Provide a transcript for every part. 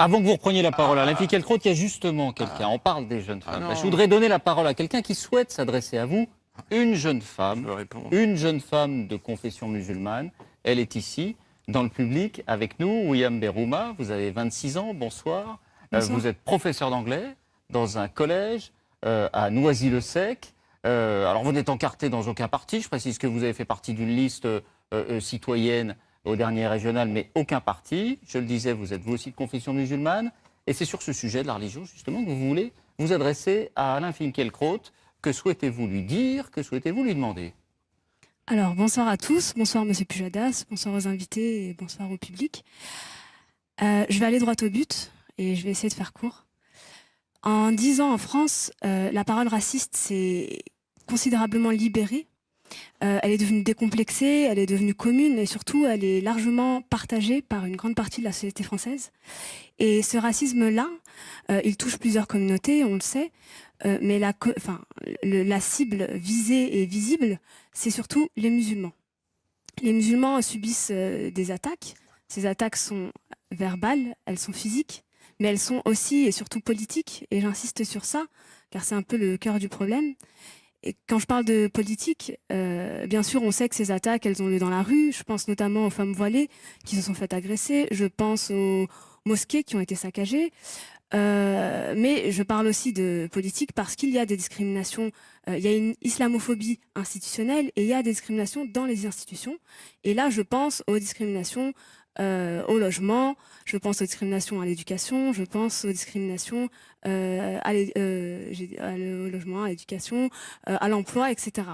Avant que vous repreniez la parole, Alain Finkielkraut, il y a justement quelqu'un, on parle des jeunes femmes. non. Je voudrais donner la parole à quelqu'un qui souhaite s'adresser à vous, une jeune Je femme veux répondre. de confession musulmane. Elle est ici, dans le public, avec nous, William Berouma. Vous avez 26 ans, bonsoir. Bonsoir. Vous êtes professeur d'anglais dans un collège à Noisy-le-Sec. Alors vous n'êtes encarté dans aucun parti. Je précise que vous avez fait partie d'une liste citoyenne au dernier régional, mais aucun parti. Je le disais, vous êtes vous aussi de confession musulmane. Et c'est sur ce sujet de la religion, justement, que vous voulez vous adresser à Alain Finkielkraut. Que souhaitez-vous lui dire? Que souhaitez-vous lui demander? Alors, bonsoir à tous, bonsoir Monsieur Pujadas, bonsoir aux invités et bonsoir au public. Je vais aller droit au but et je vais essayer de faire court. En 10 ans en France, la parole raciste s'est considérablement libérée. Elle est devenue décomplexée, elle est devenue commune et surtout elle est largement partagée par une grande partie de la société française. Et ce racisme-là, il touche plusieurs communautés, on le sait, mais la cible visée et visible, c'est surtout les musulmans. Les musulmans subissent des attaques. Ces attaques sont verbales, elles sont physiques, mais elles sont aussi et surtout politiques. Et j'insiste sur ça, car c'est un peu le cœur du problème. Et quand je parle de politique, bien sûr, on sait que ces attaques, elles ont lieu dans la rue. Je pense notamment aux femmes voilées qui se sont faites agresser. Je pense aux mosquées qui ont été saccagées. Mais je parle aussi de politique parce qu'il y a des discriminations. Il y a une islamophobie institutionnelle et il y a des discriminations dans les institutions. Et là, je pense aux discriminations au logement, je pense aux discriminations à l'éducation, je pense aux discriminations au logement, à l'éducation, à l'emploi, etc.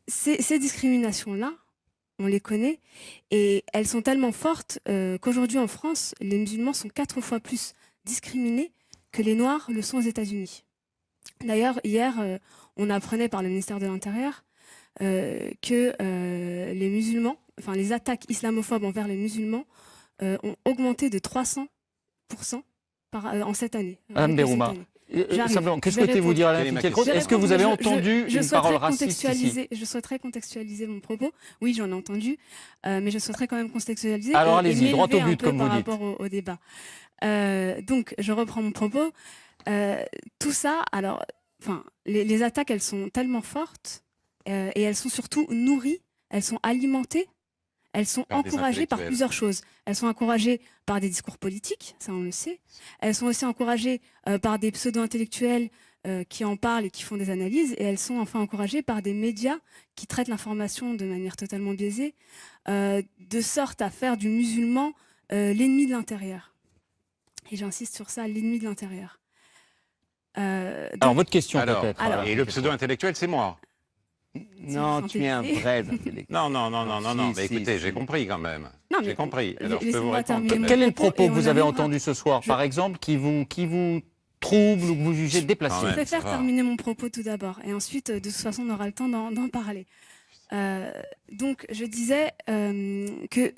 Ces discriminations-là, on les connaît, et elles sont tellement fortes qu'aujourd'hui en France, les musulmans sont 4 fois plus discriminés que les Noirs le sont aux États-Unis. D'ailleurs, hier, on apprenait par le ministère de l'Intérieur que les musulmans, enfin les attaques islamophobes envers les musulmans ont augmenté de 300% en cette année. Madame Berouma, simplement, que souhaitez-vous dire à Alain Finkielkraut? Est-ce que vous avez entendu une parole raciste ici? Je souhaiterais contextualiser mon propos. Oui, j'en ai entendu, mais je souhaiterais quand même contextualiser. Alors et allez-y, droit au but, comme vous dites. par rapport au débat. Donc, je reprends mon propos. Tout ça, alors, les attaques, elles sont tellement fortes et elles sont surtout nourries, elles sont alimentées. Elles sont encouragées par plusieurs choses. Elles sont encouragées par des discours politiques, ça on le sait. Elles sont aussi encouragées par des pseudo-intellectuels qui en parlent et qui font des analyses. Et elles sont enfin encouragées par des médias qui traitent l'information de manière totalement biaisée, de sorte à faire du musulman l'ennemi de l'intérieur. Et j'insiste sur ça, l'ennemi de l'intérieur. Alors votre question peut-être. Et le pseudo-intellectuel, c'est moi. Non, tu es un vrai intellectuel. Non, mais écoutez, j'ai compris quand même. J'ai compris. Alors, je peux vous répondre. Quel est le propos que vous avez entendu ce soir, par exemple, qui vous trouble ou que vous jugez déplacé? Je préfère terminer mon propos tout d'abord. Et ensuite, de toute façon, on aura le temps d'en parler. Donc, je disais que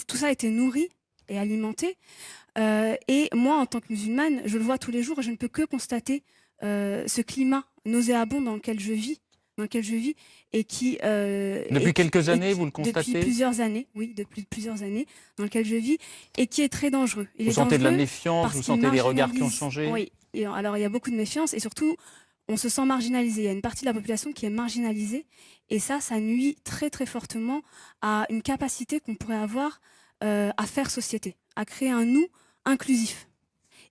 tout ça a été nourri et alimenté. Et moi, en tant que musulmane, je le vois tous les jours et je ne peux que constater ce climat nauséabond dans lequel je vis. Et qui... depuis quelques années, vous le constatez? Depuis plusieurs années, oui, depuis plusieurs années, dans lequel je vis, et qui est très dangereux. Vous sentez de la méfiance, vous sentez des regards qui ont changé? Oui, alors il y a beaucoup de méfiance, et surtout, on se sent marginalisé. Il y a une partie de la population qui est marginalisée, et ça nuit très très fortement à une capacité qu'on pourrait avoir à faire société, à créer un nous inclusif.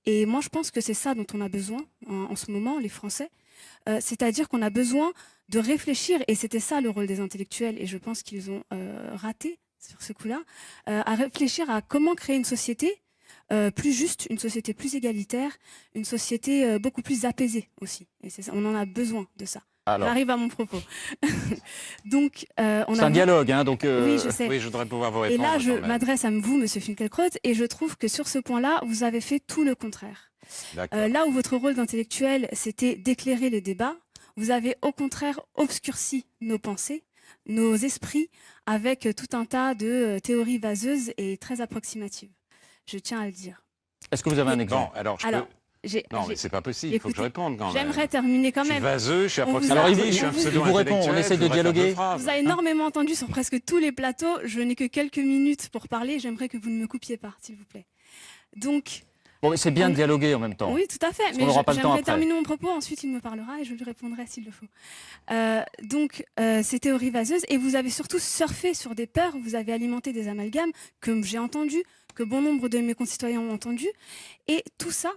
Et moi, je pense que c'est ça dont on a besoin en ce moment, les Français. C'est-à-dire qu'on a besoin de réfléchir, et c'était ça le rôle des intellectuels, et je pense qu'ils ont raté sur ce coup-là, à réfléchir à comment créer une société plus juste, une société plus égalitaire, une société beaucoup plus apaisée aussi. Et c'est ça, on en a besoin de ça. J'arrive à mon propos. Donc, c'est un dialogue, hein, donc... Oui, je sais. Oui, je voudrais pouvoir vous répondre. Et là, je m'adresse à vous, Monsieur Finkielkraut, et je trouve que sur ce point-là, vous avez fait tout le contraire. Là où votre rôle d'intellectuel, c'était d'éclairer les débats, vous avez au contraire obscurci nos pensées, nos esprits, avec tout un tas de théories vaseuses et très approximatives. Je tiens à le dire. Est-ce que vous avez un exemple? Alors, Non, mais c'est pas possible, il faut que je réponde quand même. J'aimerais terminer quand même. Je suis vaseux, je suis approximatif, je suis un pseudo-intellectuel. vous répond, on essaie de dialoguer. Vous avez énormément entendu sur presque tous les plateaux. Je n'ai que quelques minutes pour parler. J'aimerais que vous ne me coupiez pas, s'il vous plaît. Donc... Bon, mais c'est bien de dialoguer en même temps. Oui, tout à fait. Mais j'aimerais terminer mon propos. Ensuite, il me parlera et je lui répondrai s'il le faut. Ces théories vaseuses. Et vous avez surtout surfé sur des peurs. Vous avez alimenté des amalgames que j'ai entendus, que bon nombre de mes concitoyens ont entendus. Et tout ça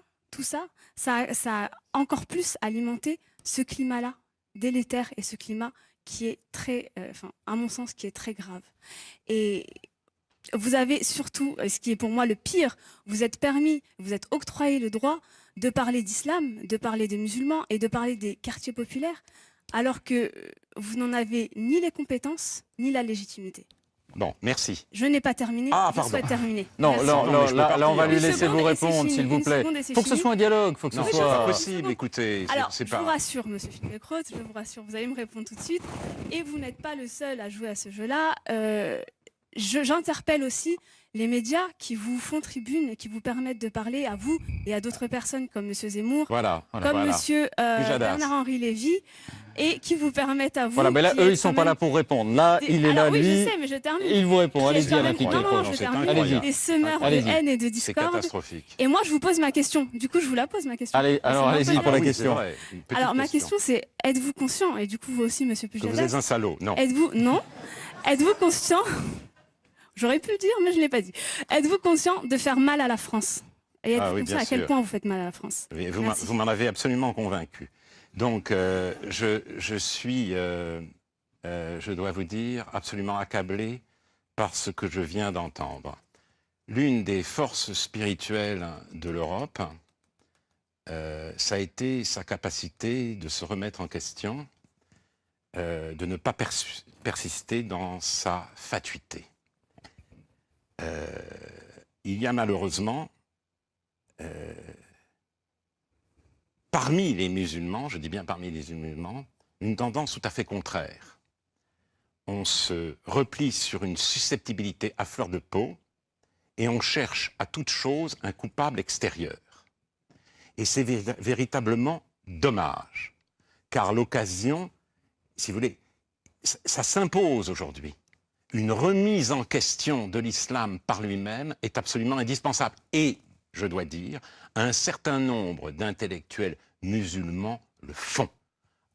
a encore plus alimenté ce climat-là délétère et ce climat qui est très, à mon sens, qui est très grave. Et vous avez surtout, ce qui est pour moi le pire, vous êtes octroyé le droit de parler d'islam, de parler des musulmans et de parler des quartiers populaires, alors que vous n'en avez ni les compétences, ni la légitimité. Bon, merci. Je n'ai pas terminé, je souhaite terminer. Non, là, on va lui laisser vous répondre, s'il vous plaît. Il faut que ce soit un dialogue, faut que ce soit... C'est pas possible, écoutez. Alors, je vous rassure, monsieur Philippe-Crotte, je vous rassure, vous allez me répondre tout de suite. Et vous n'êtes pas le seul à jouer à ce jeu-là. J'interpelle aussi les médias qui vous font tribune et qui vous permettent de parler à vous et à d'autres personnes comme M. Zemmour, comme M. Bernard-Henri Lévy, et qui vous permettent à vous... Voilà, mais là, eux, ils ne sont pas là pour répondre. Là, il est là, oui, lui, je sais, mais je termine. Il vous répond. Allez-y, Alain Piquet. Non, je termine. Des semeurs de haine et de discorde. C'est catastrophique. Et moi, je vous pose ma question. Du coup, je vous la pose, ma question. Allez-y pour la question. Alors, ma question, c'est, êtes-vous conscient, et du coup, vous aussi, M. Pujadas... Vous êtes un salaud, non. Êtes-vous conscient... J'aurais pu le dire, mais je ne l'ai pas dit. Êtes-vous conscient de faire mal à la France? Et êtes-vous conscient à quel point vous faites mal à la France? Vous m'en avez absolument convaincu. Donc, je suis, je dois vous dire, absolument accablé par ce que je viens d'entendre. L'une des forces spirituelles de l'Europe, ça a été sa capacité de se remettre en question, de ne pas persister dans sa fatuité. Il y a malheureusement, parmi les musulmans, je dis bien parmi les musulmans, une tendance tout à fait contraire. On se replie sur une susceptibilité à fleur de peau et on cherche à toute chose un coupable extérieur. Et c'est véritablement dommage, car l'occasion, si vous voulez, ça s'impose aujourd'hui. Une remise en question de l'islam par lui-même est absolument indispensable. Et, je dois dire, un certain nombre d'intellectuels musulmans le font.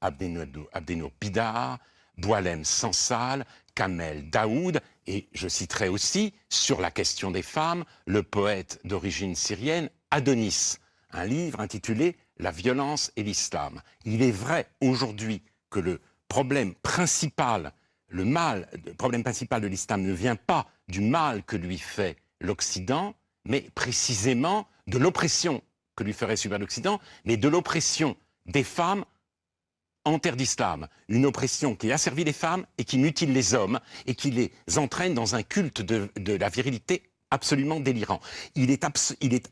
Abdenour Bidar, Boualem Sansal, Kamel Daoud, et je citerai aussi, sur la question des femmes, le poète d'origine syrienne Adonis, un livre intitulé « La violence et l'islam ». Il est vrai aujourd'hui que le problème principal de l'islam ne vient pas du mal que lui fait l'Occident, mais précisément de l'oppression que lui ferait subir l'Occident, mais de l'oppression des femmes en terre d'islam. Une oppression qui asservit les femmes et qui mutile les hommes et qui les entraîne dans un culte de la virilité absolument délirant. Il est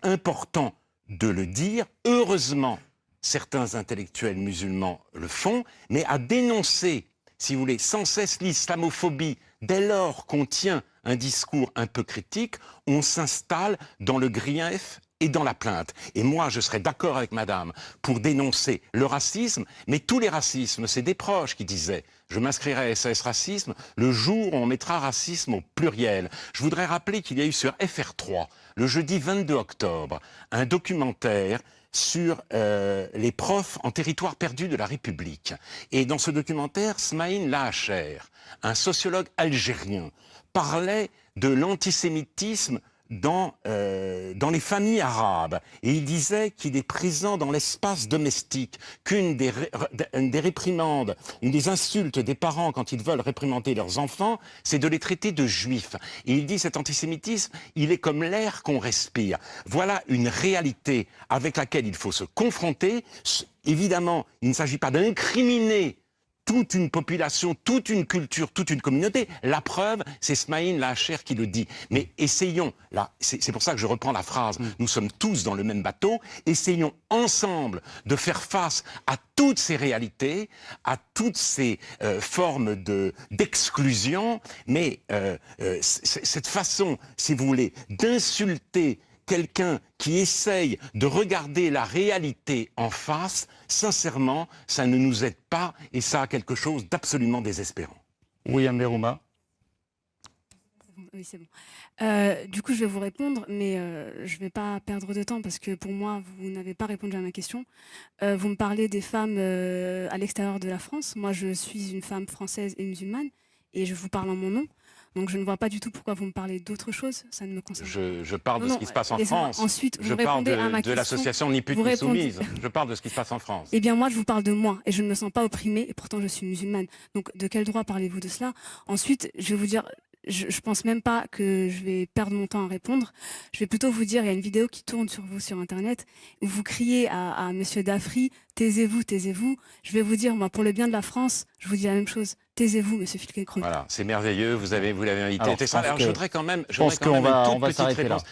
important de le dire. Heureusement, certains intellectuels musulmans le font, mais à dénoncer, si vous voulez, sans cesse l'islamophobie, dès lors qu'on tient un discours un peu critique, on s'installe dans le grief et dans la plainte. Et moi, je serais d'accord avec madame pour dénoncer le racisme, mais tous les racismes, c'est des proches qui disaient « je m'inscrirai à SOS Racisme le jour où on mettra racisme au pluriel ». Je voudrais rappeler qu'il y a eu sur FR3, le jeudi 22 octobre, un documentaire sur les profs en territoire perdu de la République. Et dans ce documentaire, Smaïn Lahacher, un sociologue algérien, parlait de l'antisémitisme dans les familles arabes. Et il disait qu'il est présent dans l'espace domestique, qu'une des réprimandes, une des insultes des parents quand ils veulent réprimander leurs enfants, c'est de les traiter de juifs. Et il dit cet antisémitisme, il est comme l'air qu'on respire. Voilà une réalité avec laquelle il faut se confronter. Évidemment, il ne s'agit pas d'incriminer toute une population, toute une culture, toute une communauté. La preuve, c'est Smaïn Lahacher qui le dit. Mais essayons, là, c'est pour ça que je reprends la phrase, nous sommes tous dans le même bateau, essayons ensemble de faire face à toutes ces réalités, à toutes ces formes d'exclusion, mais cette façon, si vous voulez, d'insulter quelqu'un qui essaye de regarder la réalité en face, sincèrement, ça ne nous aide pas et ça a quelque chose d'absolument désespérant. William Beruma. Oui, c'est bon. Du coup, je vais vous répondre, mais je ne vais pas perdre de temps parce que pour moi, vous n'avez pas répondu à ma question. Vous me parlez des femmes à l'extérieur de la France. Moi, je suis une femme française et musulmane et je vous parle en mon nom. Donc, je ne vois pas du tout pourquoi vous me parlez d'autre chose. Ça ne me concerne pas. Je parle de Non, ce qui se passe en laissez-moi France. ensuite, vous Je parle répondez à ma de question. l'association Ni pute Vous ni répondez. soumise. Je parle de ce qui se passe en France. Eh bien, moi, je vous parle de moi et je ne me sens pas opprimée et pourtant je suis musulmane. Donc, de quel droit parlez-vous de cela? Ensuite, je vais vous dire, je pense même pas que je vais perdre mon temps à répondre. Je vais plutôt vous dire, il y a une vidéo qui tourne sur vous sur Internet où vous criez à Monsieur Dafri, taisez-vous, taisez-vous. Je vais vous dire, moi, pour le bien de la France, je vous dis la même chose. Taisez-vous, Monsieur Filquet-Croc. Voilà, c'est merveilleux. Vous l'avez invité. Alors, Alors, je voudrais quand même, je pense qu'on va une toute petite s'arrêter là. réponse.